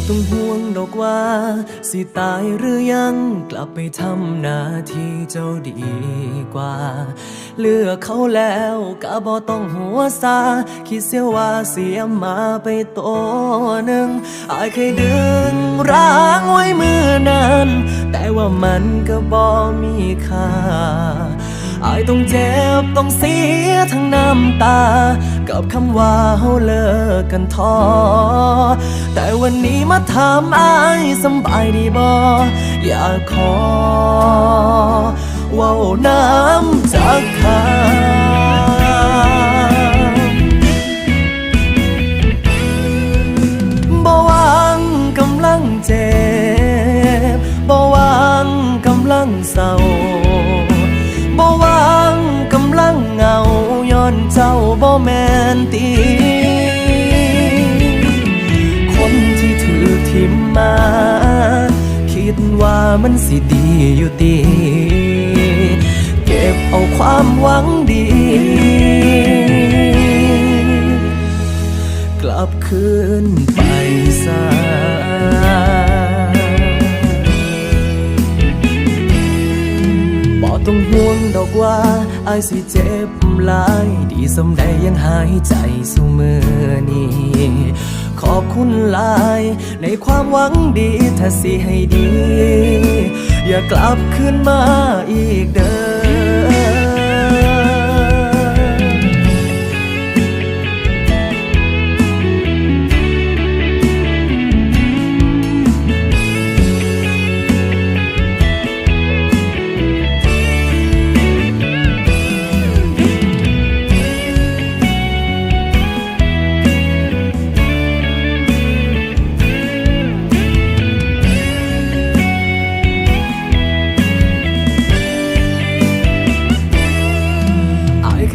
ต้องห่วงดอกว่าสิตายหรือยังกลับไปทำหน้าที่เจ้าดีกว่าเลือกเขาแล้วก็บ่ต้องหัวซาคิดเสียว่าเสียมาไปตัวหนึ่งอายเคยดึงร้างไว้มือนั้นแต่ว่ามันก็บ่มีค่าอายต้องเจ็บต้องเสียทั้งน้ำตากับคำว่าเฮาเลิกกันท้อแต่วันนี้มาถามอายสำบายดีบ่อยากขอเว้าน้ำจากข้างบ่หวังกำลังเจ็บบ่หวังกำลังเศร้าบ่หวังกำลังเหงาย้อนเจ้าบ่แม่นตีคนที่ถือทิมมาคิดว่ามันสิดีอยู่ดีเก็บเอาความหวังดีกลับคืนไปซะต้องห่วงดอกว่าอายสิเจ็บหลายดีสำใดยังหายใจสู่มือนี้ขอบคุณหลายในความหวังดีถ้าสิให้ดีอย่ากลับคืนมาอีกเด้อ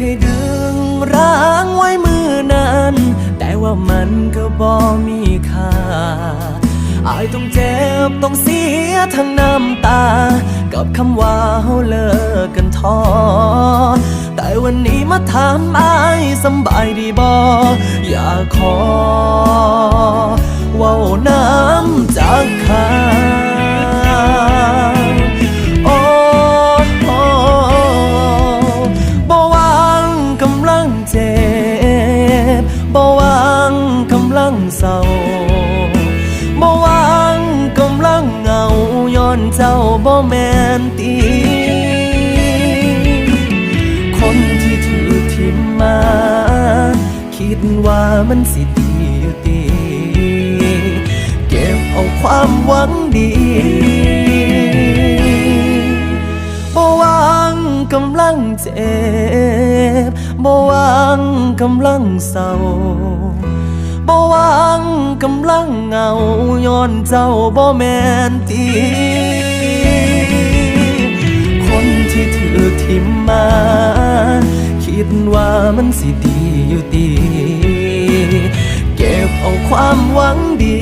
เคยดึงร้างไว้มือนั้นแต่ว่ามันก็บ่มีค่าอายต้องเจ็บต้องเสียทั้งน้ำตากับคำว่าเฮาเลิกกันท้อแต่วันนี้มาถามอายสำบายดีบ่อยากขอเว้าน้ำจากข้างเจ็บบ่หวังกำลังเศร้าบ่หวังกำลังเหงาย้อนเจ้าบ่แม่นตีคนที่ถือทิมมาคิดว่ามันสิดีอยู่ดีเก็บเอาความหวังดีบ่หวังกำลังเจ็บบ่หวังกำลังเศร้าบ่หวังกำลังเหงาย้อนเจ้าบ่แม่นตีคนที่ถือทิมมาคิดว่ามันสิดีอยู่ดีเก็บเอาความหวังดี